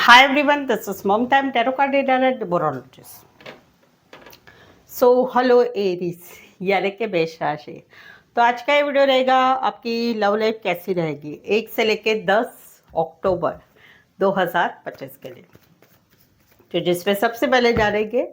Hi everyone, this is Mom Time Tarot Card Reader and Numerologist. Hello Aries यानी कि मेष राशि। तो आज का ये वीडियो रहेगा आपकी लव लाइफ कैसी रहेगी 1 से लेके 10 अक्टूबर 2025 के लिए। तो जिसमें सबसे पहले जानेंगे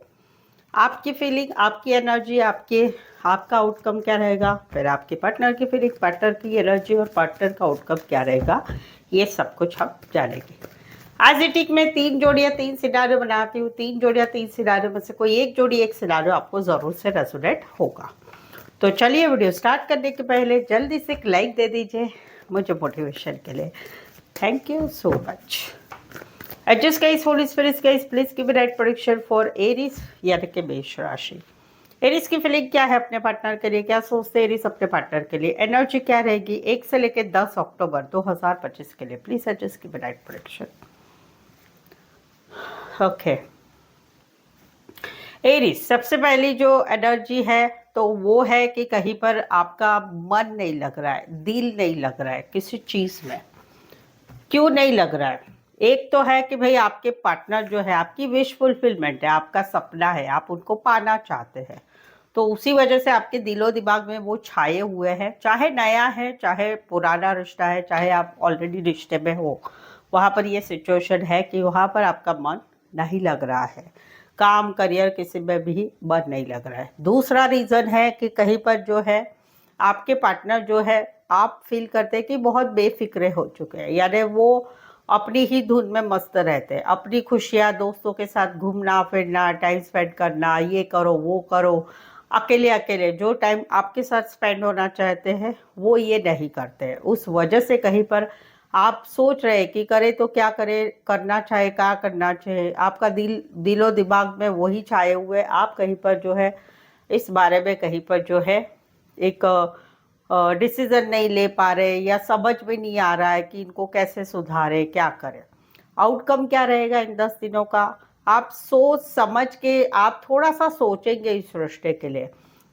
आपकी फीलिंग, आपकी एनर्जी, आपका आउटकम क्या रहेगा, फिर आपके पार्टनर की फीलिंग, पार्टनर की एनर्जी और पार्टनर का आउटकम क्या रहेगा, ये सब कुछ हम जानेंगे। आज इटिक में 3 जोड़ियाँ 3 सिनारियो बनाती हूँ। 3 जोड़ियाँ 3 सिनारियो में से कोई एक जोड़ी एक सिनारियो आपको ज़रूर से रेजोनेट होगा। तो चलिए वीडियो स्टार्ट करने के पहले जल्दी से एक लाइक दे दीजिए मुझे मोटिवेशन के लिए। Thank you so much. Adjust guys, holy spirits guys, please give me right prediction for Aries यानी कि मेष राशि। एरीज की फीलिंग क्या है अपने पार्टनर के लिए, क्या सोचते हैं एरीज अपने पार्टनर के लिए, एनर्जी क्या रहेगी 1 से लेकर 10 अक्टूबर 2025 के लिए। Please adjust give me right prediction. Okay Aries, सबसे पहली जो एनर्जी है तो वो है कि कहीं पर आपका मन नहीं लग रहा है, दिल नहीं लग रहा है किसी चीज में। क्यों नहीं लग रहा है? एक तो है कि भाई आपके पार्टनर जो है आपकी विश फुलफिलमेंट है, आपका सपना है, आप उनको पाना चाहते हैं, तो उसी वजह से आपके दिलो दिमाग में वो छाए हुए हैं। चाहे नया है, चाहे पुराना रिश्ता है, चाहे आप ऑलरेडी रिश्ते में हो, वहाँ पर ये सिचुएशन है कि वहाँ पर आपका मन नहीं लग रहा है, काम करियर किसी में भी मन नहीं लग रहा है। दूसरा रीज़न है कि कहीं पर जो है आपके पार्टनर जो है आप फील करते हैं कि बहुत बेफिक्रे हो चुके हैं, यानी वो अपनी ही धुन में मस्त रहते हैं, अपनी खुशियाँ, दोस्तों के साथ घूमना फिरना, टाइम स्पेंड करना, ये करो वो करो, अकेले अकेले जो टाइम आपके साथ स्पेंड होना चाहते हैं वो ये नहीं करते हैं। उस वजह से कहीं पर आप सोच रहे हैं कि करे तो क्या करे, करना चाहे क्या करना चाहे, आपका दिलो दिमाग में वही छाए हुए, आप कहीं पर जो है इस बारे में कहीं पर जो है एक डिसीजन नहीं ले पा रहे, या समझ में नहीं आ रहा है कि इनको कैसे सुधारे, क्या करें। आउटकम क्या रहेगा इन 10 दिनों का, आप सोच समझ के आप थोड़ा सा सोचेंगे इस रिश्ते के लिए।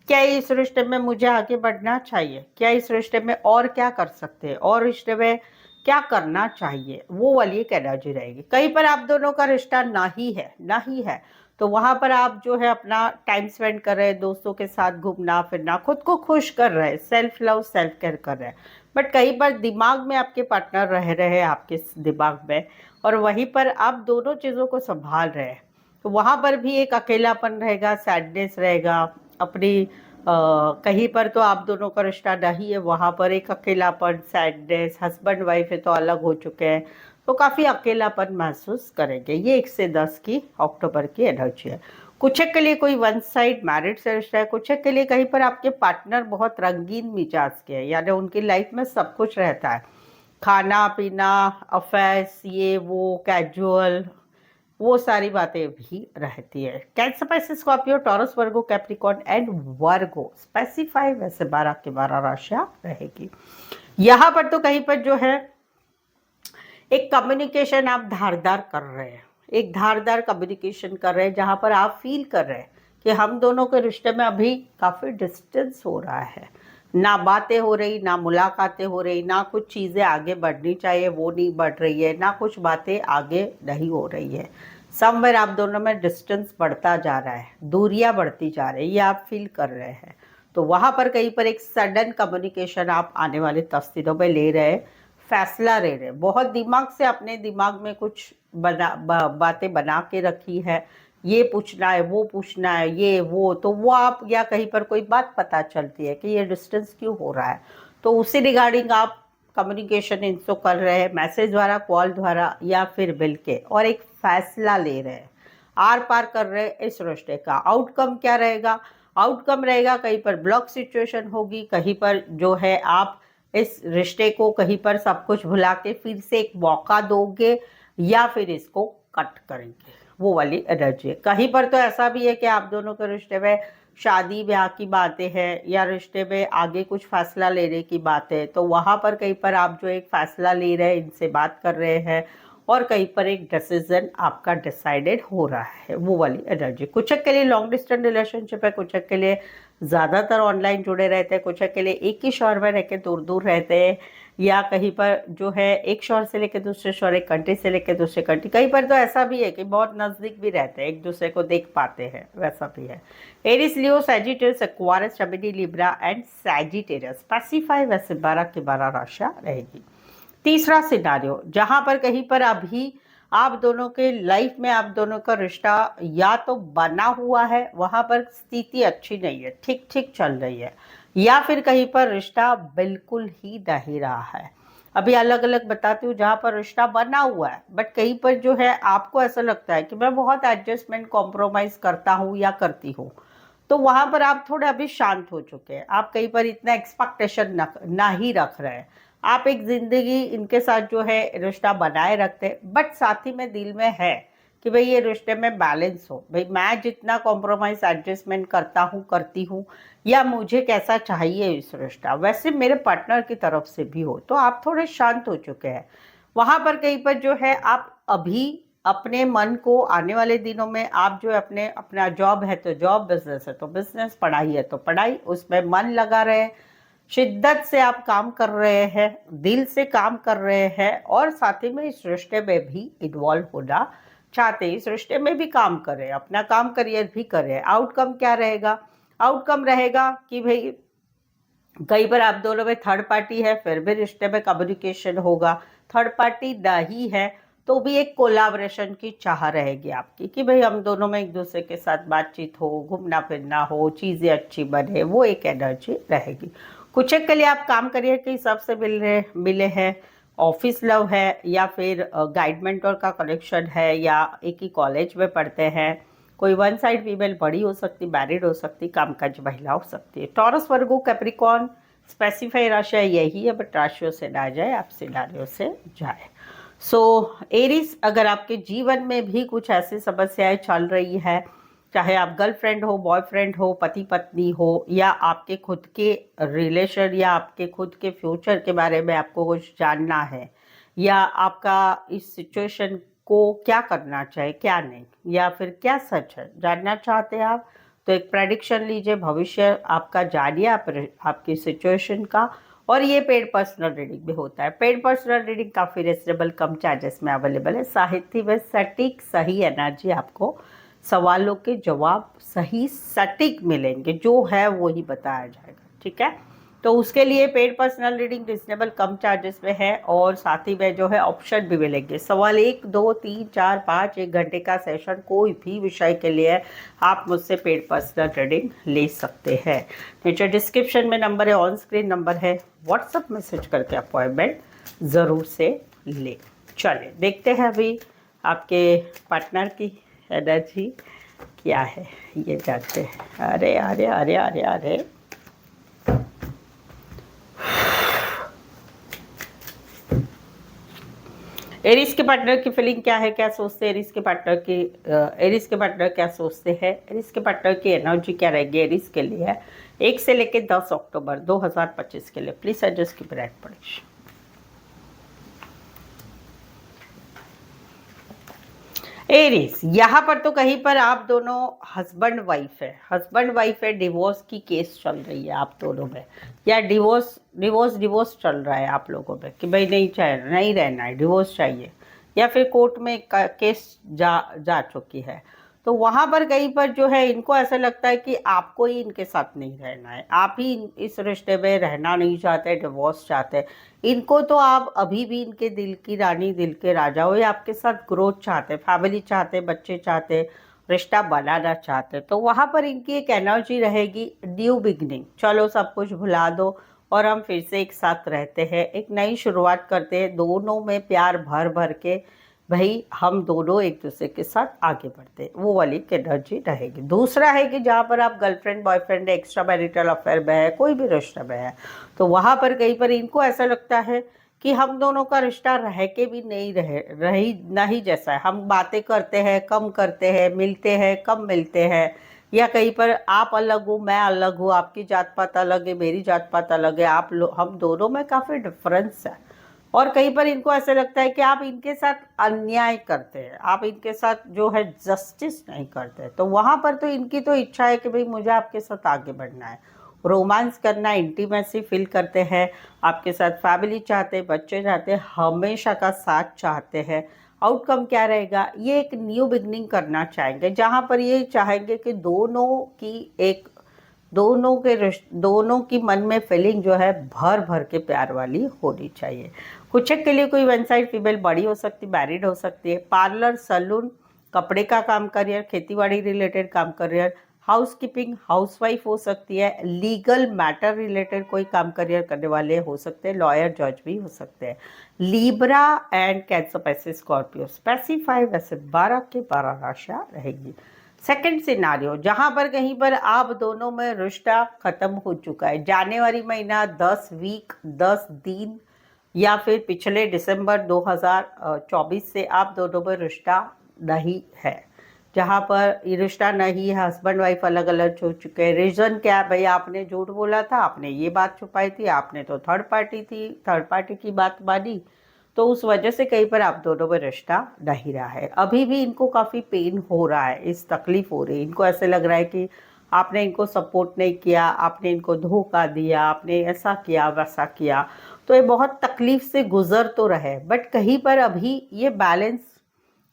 क्या इस रिश्ते में मुझे आगे बढ़ना चाहिए, क्या इस रिश्ते में और क्या कर सकते हैं, और रिश्ते में क्या करना चाहिए, वो वाली एक एनर्जी रहेगी। कहीं पर आप दोनों का रिश्ता ना ही है तो वहाँ पर आप जो है अपना टाइम स्पेंड कर रहे हैं, दोस्तों के साथ घूमना फिरना, खुद को खुश कर रहे हैं, सेल्फ लव सेल्फ केयर कर रहे हैं। बट कहीं पर दिमाग में आपके पार्टनर रह रहे हैं, आपके दिमाग में, और वहीं पर आप दोनों चीज़ों को संभाल रहे हैं। तो वहाँ पर भी एक अकेलापन रहेगा, सैडनेस रहेगा अपनी कहीं पर तो आप दोनों का रिश्ता नहीं है, वहाँ पर एक अकेलापन, सैडनेस, हस्बैंड वाइफ है तो अलग हो चुके हैं, तो काफ़ी अकेलापन महसूस करेंगे। ये 1 से 10 की अक्टूबर की एनर्जी है। कुछ के लिए कोई वन साइड मैरिड से रिश्ता है, कुछ के लिए कहीं पर आपके पार्टनर बहुत रंगीन मिजाज के हैं, यानी उनकी लाइफ में सब कुछ रहता है, खाना पीना, अफेयर्स, ये वो कैजुअल, वो सारी बातें भी रहती है। Cancer, Pisces, Scorpio, taurus, Virgo, Capricorn and Virgo specify वैसे 12 के 12 राशियां रहेगी। यहाँ पर तो कहीं पर जो है एक कम्युनिकेशन आप धारदार कर रहे हैं, एक धारदार कम्युनिकेशन कर रहे हैं, जहाँ पर आप फील कर रहे हैं कि हम दोनों के रिश्ते में अभी काफ़ी डिस्टेंस हो रहा है, ना बातें हो रही, ना मुलाकातें हो रही, ना कुछ चीज़ें आगे बढ़नी चाहिए वो नहीं बढ़ रही है, ना कुछ बातें आगे नहीं हो रही है। समवेयर आप दोनों में डिस्टेंस बढ़ता जा रहा है, दूरियां बढ़ती जा रही है, ये आप फील कर रहे हैं। तो वहाँ पर कहीं पर एक सडन कम्युनिकेशन आप आने वाले 10 दिनों में ले रहे हैं, फैसला ले रहे हैं। बहुत दिमाग से अपने दिमाग में कुछ बातें बना के रखी है, ये पूछना है वो पूछना है, ये वो, तो वो आप, या कहीं पर कोई बात पता चलती है कि ये डिस्टेंस क्यों हो रहा है, तो उसी रिगार्डिंग आप कम्युनिकेशन इनसे कर रहे हैं, मैसेज द्वारा, कॉल द्वारा, या फिर मिल के, और एक फैसला ले रहे हैं, आर पार कर रहे हैं इस रिश्ते का। आउटकम क्या रहेगा? आउटकम रहेगा कहीं पर ब्लॉक सिचुएशन होगी, कहीं पर जो है आप इस रिश्ते को कहीं पर सब कुछ भुला के फिर से एक मौका दोगे, या फिर इसको कट करेंगे, वो वाली एनर्जी है। कहीं पर तो ऐसा भी है कि आप दोनों के रिश्ते में शादी ब्याह की बातें हैं, या रिश्ते में आगे कुछ फैसला लेने की बात है, तो वहाँ पर कहीं पर आप जो एक फैसला ले रहे हैं, इनसे बात कर रहे हैं, और कहीं पर एक डिसीजन आपका डिसाइडेड हो रहा है, वो वाली एनर्जी। कुछ के लिए लॉन्ग डिस्टेंस रिलेशनशिप है, कुछ के लिए ज़्यादातर ऑनलाइन जुड़े रहते हैं, कुछ के लिए एक ही शहर में रह के दूर दूर रहते हैं, या कहीं पर जो है एक शहर से लेकर दूसरे शहर, एक कंट्री से लेकर दूसरे कंट्री, कहीं पर तो ऐसा भी है कि बहुत नज़दीक भी रहते हैं, एक दूसरे को देख पाते हैं, वैसा भी है। Aries, Leo, Sagittarius, Aquarius, Gemini, Libra and Sagittarius specify वैसे 12 की 12 राशियाँ रहेगी। तीसरा सिनारियो, जहां पर कहीं पर अभी आप दोनों के लाइफ में आप दोनों का रिश्ता या तो बना हुआ है, वहां पर स्थिति अच्छी नहीं है, ठीक ठीक चल रही है, या फिर कहीं पर रिश्ता बिल्कुल ही नहीं रहा है। अभी अलग अलग बताती हूँ। जहां पर रिश्ता बना हुआ है बट कहीं पर जो है आपको ऐसा लगता है कि मैं बहुत एडजस्टमेंट कॉम्प्रोमाइज करता हूँ या करती हूँ, तो वहां पर आप थोड़े अभी शांत हो चुके हैं। आप कहीं पर इतना एक्सपेक्टेशन ना ही रख रहे हैं। आप एक जिंदगी इनके साथ जो है रिश्ता बनाए रखते हैं, बट साथ ही में दिल में है कि भाई ये रिश्ते में बैलेंस हो, भाई मैं जितना कॉम्प्रोमाइज एडजस्टमेंट करता हूँ करती हूँ, या मुझे कैसा चाहिए इस रिश्ता वैसे मेरे पार्टनर की तरफ से भी हो, तो आप थोड़े शांत हो चुके हैं। वहां पर कहीं पर जो है आप अभी अपने मन को आने वाले दिनों में आप जो अपने अपना जॉब है तो जॉब, बिजनेस है तो बिजनेस, पढ़ाई है तो पढ़ाई, उसमें मन लगा रहे, शिद्दत से आप काम कर रहे हैं, दिल से काम कर रहे हैं, और साथ ही में इस रिश्ते में भी इन्वॉल्व होना चाहते हैं, इस रिश्ते में भी काम कर रहे हैं, अपना काम करियर भी कर रहे हैं। आउटकम क्या रहेगा? आउटकम रहेगा कि भाई कहीं पर आप दोनों में थर्ड पार्टी है, फिर भी रिश्ते में कम्युनिकेशन होगा। थर्ड पार्टी नहीं है तो भी एक कोलाब्रेशन की चाह रहेगी आपकी कि भाई हम दोनों में एक दूसरे के साथ बातचीत हो, घूमना फिरना हो, चीज़ें अच्छी बने, वो एक एनर्जी रहेगी। कुछ एक के लिए आप काम करियर के हिसाब से मिले हैं, ऑफिस लव है, या फिर गाइड मेंटर का कनेक्शन है, या एक ही कॉलेज में पढ़ते हैं, कोई वन साइड फीमेल बड़ी हो सकती, मैरिड हो सकती, कामकाज महिला हो सकती है। टॉरस, वर्गो, कैप्रिकॉर्न स्पेसिफाई राशियाँ यही है, बट राशियों से ना जाए, आप सिनारियों से जाए। सो एरिस, अगर आपके जीवन में भी कुछ ऐसी समस्याएं चल रही है, चाहे आप गर्लफ्रेंड हो, बॉयफ्रेंड हो, पति पत्नी हो, या आपके खुद के रिलेशन या आपके खुद के फ्यूचर के बारे में आपको कुछ जानना है, या आपका इस सिचुएशन को क्या करना चाहिए क्या नहीं, या फिर क्या सच है जानना चाहते हैं आप, तो एक प्रेडिक्शन लीजिए, भविष्य आपका जानिए, आपकी सिचुएशन का। और ये पेड पर्सनल रीडिंग भी होता है। पेड पर्सनल रीडिंग काफ़ी रिजनेबल कम चार्जेस में अवेलेबल है। साहित्य में सटीक सही एनर्जी, आपको सवालों के जवाब सही सटीक मिलेंगे, जो है वो ही बताया जाएगा, ठीक है। तो उसके लिए पेड पर्सनल रीडिंग रिजनेबल कम चार्जेस में है, और साथ ही में जो है ऑप्शन भी मिलेंगे। सवाल 1, 2, 3, 4, 5, 1 घंटे का सेशन, कोई भी विषय के लिए आप मुझसे पेड पर्सनल रीडिंग ले सकते हैं। नीचे डिस्क्रिप्शन में नंबर है, ऑन स्क्रीन नंबर है, व्हाट्सअप मैसेज करके अपॉइंटमेंट ज़रूर से ले। चलिए देखते हैं अभी आपके पार्टनर की एनर्जी क्या है, ये जानते हैं। अरे अरे अरे अरे अरे, एरिस के पार्टनर की फीलिंग क्या है, क्या सोचते हैं एरिस के पार्टनर की, एरिस के पार्टनर क्या सोचते हैं, एरिस के पार्टनर की एनर्जी क्या रहेगी एरिस के लिए 1 से लेकर 10 अक्टूबर 2025 के लिए। प्लीज एडजस्ट की ब्राइट प्रेडिक्शन। एरिस, यहाँ पर तो कहीं पर आप दोनों हस्बैंड वाइफ है, डिवोर्स की केस चल रही है आप दोनों में, या डिवोर्स चल रहा है आप लोगों में कि भाई नहीं रहना है, डिवोर्स चाहिए, या फिर कोर्ट में केस जा चुकी है। तो वहां पर कहीं पर जो है इनको ऐसा लगता है कि आपको ही इनके साथ नहीं रहना है, आप ही इस रिश्ते में रहना नहीं चाहते, डिवोर्स चाहते। इनको तो आप अभी भी इनके दिल की रानी, दिल के राजा हो, या आपके साथ ग्रोथ चाहते, फैमिली चाहते, बच्चे चाहते, रिश्ता बनाना चाहते। तो वहाँ पर इनकी एक एनर्जी रहेगी, न्यू बिगनिंग, चलो सब कुछ भुला दो और हम फिर से एक साथ रहते हैं, एक नई शुरुआत करते हैं, दोनों में प्यार भर भर के, भाई हम दोनों एक दूसरे के साथ आगे बढ़ते, वो वाली एनर्जी रहेगी। दूसरा है कि जहाँ पर आप girlfriend boyfriend extra marital affair में है, कोई भी रिश्ते में है, तो वहाँ पर कहीं पर इनको ऐसा लगता है कि हम दोनों का रिश्ता रह के भी रही नहीं जैसा है। हम बातें करते हैं, कम करते हैं, मिलते हैं, कम मिलते हैं, या कहीं पर आप अलग हो, मैं अलग हूँ, आपकी जात पात अलग है, मेरी जात पात अलग है, हम दोनों में काफ़ी डिफरेंस है। और कहीं पर इनको ऐसा लगता है कि आप इनके साथ अन्याय करते हैं, आप इनके साथ जो है जस्टिस नहीं करते। तो वहाँ पर तो इनकी तो इच्छा है कि भाई मुझे आपके साथ आगे बढ़ना है, रोमांस करना, इंटीमेसी फील करते हैं, आपके साथ फैमिली चाहते हैं, बच्चे चाहते हैं, हमेशा का साथ चाहते हैं। आउटकम क्या रहेगा, ये एक न्यू बिगनिंग करना चाहेंगे, जहाँ पर ये चाहेंगे कि दोनों की मन में फीलिंग जो है भर भर के प्यार वाली होनी चाहिए। कुछ एक के लिए कोई वन साइड फीमेल बड़ी हो सकती, मैरिड हो सकती है, पार्लर, सैलून, कपड़े का काम करियर, खेतीबाड़ी रिलेटेड काम करियर, हाउस कीपिंग, हाउसवाइफ हो सकती है, लीगल मैटर रिलेटेड कोई काम करियर करने वाले हो सकते हैं, लॉयर, जज भी हो सकते हैं। लिब्रा एंड कैंसर, पैसे, स्कॉर्पियो स्पेसिफाई वैसे 12 के 12 राशियां रहेगी। सेकंड सिनारियो, जहां पर कहीं पर आप दोनों में रिश्ता खत्म हो चुका है, जनवरी महीना 10 वीक 10 दिन या फिर पिछले दिसंबर 2024 से आप दोनों में रिश्ता नहीं है, जहाँ पर ये रिश्ता नहीं है, हस्बैंड वाइफ अलग अलग हो चुके हैं। रीज़न क्या है भाई, आपने झूठ बोला था, आपने ये बात छुपाई थी, आपने तो थर्ड पार्टी की बात मानी, तो उस वजह से कहीं पर आप दोनों में रिश्ता नहीं रहा है। अभी भी इनको काफ़ी पेन हो रहा है, इस तकलीफ हो रही है, इनको ऐसे लग रहा है कि आपने इनको सपोर्ट नहीं किया, आपने इनको धोखा दिया, आपने ऐसा किया वैसा किया, तो ये बहुत तकलीफ से गुजर तो रहे, बट कहीं पर अभी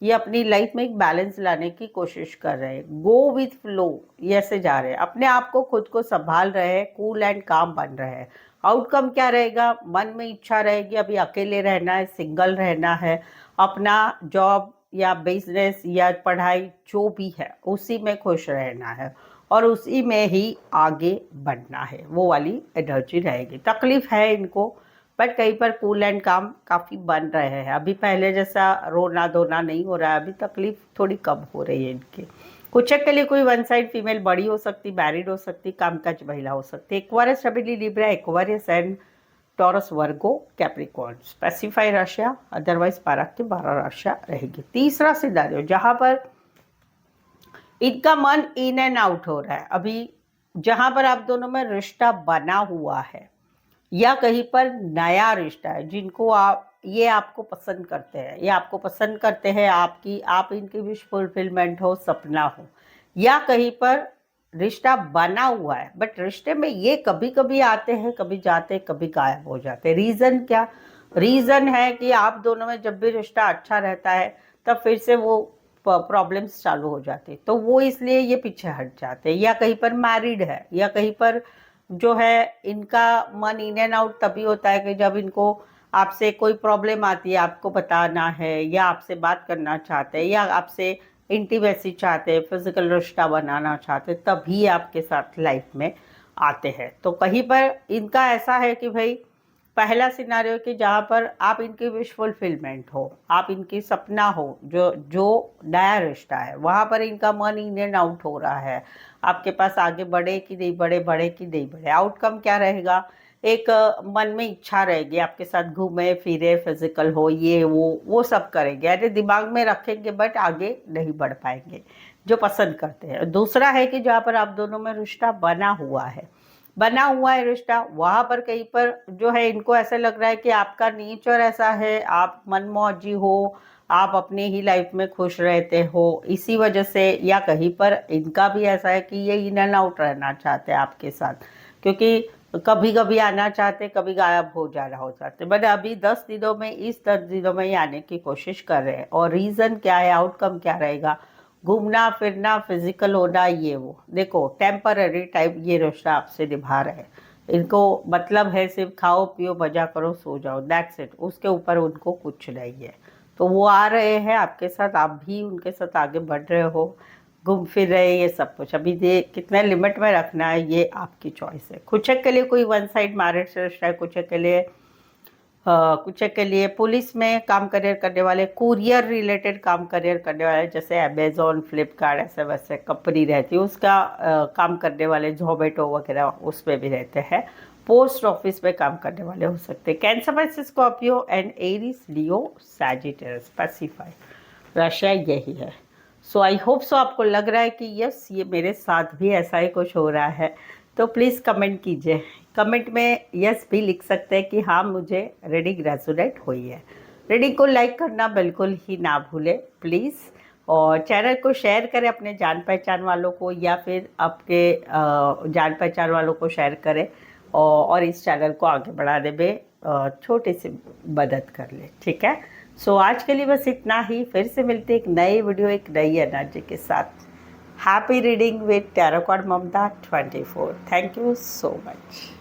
ये अपनी लाइफ में एक बैलेंस लाने की कोशिश कर रहे हैं। गो विथ फ्लो, ये ऐसे जा रहे हैं, अपने आप को खुद को संभाल रहे हैं, कूल एंड काम बन रहे हैं। आउटकम क्या रहेगा, मन में इच्छा रहेगी अभी अकेले रहना है, सिंगल रहना है, अपना जॉब या बिजनेस या पढ़ाई जो भी है उसी में खुश रहना है और उसी में ही आगे बढ़ना है, वो वाली एनर्जी रहेगी। तकलीफ है इनको, बट कहीं पर कूल एंड काम काफ़ी बन रहे हैं। अभी पहले जैसा रोना धोना नहीं हो रहा है, अभी तकलीफ थोड़ी कम हो रही है इनकी। कुछ के लिए कोई वन साइड फीमेल बड़ी हो सकती, मैरिड हो सकती, कामकाज महिला हो सकती, Aquarius, stability, Libra, Aquarius and Taurus, Virgo, Capricorn specify राशियाँ, अदरवाइज 12 की 12 राशियाँ रहेगी। तीसरा सिनारियो, जहाँ पर इनका मन इन एंड आउट हो रहा है, अभी जहाँ पर आप दोनों में रिश्ता बना हुआ है या कहीं पर नया रिश्ता है, जिनको आपको पसंद करते हैं, ये आपको पसंद करते हैं, आप इनकी विश फुलफिलमेंट हो, सपना हो, या कहीं पर रिश्ता बना हुआ है, बट रिश्ते में ये कभी कभी आते हैं, कभी जाते हैं, कभी गायब हो जाते हैं। रीज़न क्या, रीज़न है कि आप दोनों में जब भी रिश्ता अच्छा रहता है तब फिर से वो प्रॉब्लम्स चालू हो जाती है, तो वो इसलिए ये पीछे हट जाते हैं। या कहीं पर मैरिड है, या कहीं पर जो है इनका मन इन एंड आउट तभी होता है कि जब इनको आपसे कोई प्रॉब्लम आती है, आपको बताना है, या आपसे बात करना चाहते हैं, या आपसे इंटीमेसी चाहते हैं, फिजिकल रिश्ता बनाना चाहते हैं, तभी आपके साथ लाइफ में आते हैं। तो कहीं पर इनका ऐसा है कि भाई पहला सिनारियो कि जहाँ पर आप इनकी विश फुलफिलमेंट हो, आप इनकी सपना हो, जो नया रिश्ता है, वहाँ पर इनका मन इन एंड आउट हो रहा है, आपके पास आगे बढ़े कि नहीं बढ़े, बढ़े कि नहीं बढ़े। आउटकम क्या रहेगा, एक मन में इच्छा रहेगी आपके साथ घूमे फिरे, फिजिकल हो, ये वो सब करेंगे, अरे दिमाग में रखेंगे, बट आगे नहीं बढ़ पाएंगे जो पसंद करते हैं। दूसरा है कि जहाँ पर आप दोनों में रिश्ता बना हुआ है रिश्ता, वहाँ पर कहीं पर जो है इनको ऐसा लग रहा है कि आपका नेचर ऐसा है, आप मनमौजी हो, आप अपनी ही लाइफ में खुश रहते हो, इसी वजह से, या कहीं पर इनका भी ऐसा है कि ये इन एंड आउट रहना चाहते हैं आपके साथ, क्योंकि कभी कभी आना चाहते, कभी गायब हो जाना हो जाते, बट अभी 10 दिनों में, इस 10 दिनों में ही आने की कोशिश कर रहे हैं। और रीज़न क्या है, आउटकम क्या रहेगा, घूमना फिरना, फिजिकल होना, ये वो देखो टेम्पररी टाइप ये रिश्ता आपसे निभा रहे हैं। इनको मतलब है सिर्फ खाओ पियो मजा करो सो जाओ, दैट्स इट, उसके ऊपर उनको कुछ नहीं है। तो वो आ रहे हैं आपके साथ, आप भी उनके साथ आगे बढ़ रहे हो, घूम फिर रहे, ये सब कुछ। अभी ये कितने लिमिट में रखना है ये आपकी चॉइस है। कुछ के लिए कोई वन साइड मैरिज रिश्ता है, कुछ के लिए पुलिस में काम करियर करने वाले, कुरियर रिलेटेड काम करियर करने वाले, जैसे अमेजोन, फ्लिपकार्ट, ऐसे वैसे कंपनी रहती है उसका काम करने वाले, जोमेटो वगैरह उसमें भी रहते हैं, पोस्ट ऑफिस में काम करने वाले हो सकते हैं। कैंसर में Scorpio and Aries, Leo, Sagittarius specify राशियाँ यही है। सो आई होप सो आपको लग रहा है कि यस ये मेरे साथ भी ऐसा ही कुछ हो रहा है, तो प्लीज़ कमेंट कीजिए। कमेंट में यस भी लिख सकते हैं कि हाँ मुझे रीडिंग रेजोनेट हुई है। रीडिंग को लाइक करना बिल्कुल ही ना भूलें प्लीज़, और चैनल को शेयर करें अपने जान पहचान वालों को, या फिर आपके जान पहचान वालों को शेयर करें, और इस चैनल को आगे बढ़ाने में छोटी सी मदद कर ले, ठीक है। सो आज के लिए बस इतना ही। फिर से मिलते एक नई वीडियो एक नई एनर्जी के साथ। Happy reading with tarot card Mamta 24। Thank you so much.